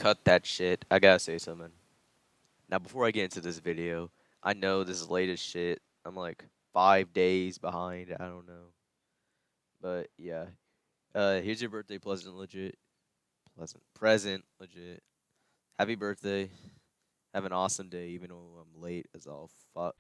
cut that shit. I gotta say something. Now, before I get into this video, I know this is late as shit. I'm like 5 days behind. I don't know. But yeah. Here's your birthday present legit. Happy birthday. Have an awesome day, even though I'm late as all fuck.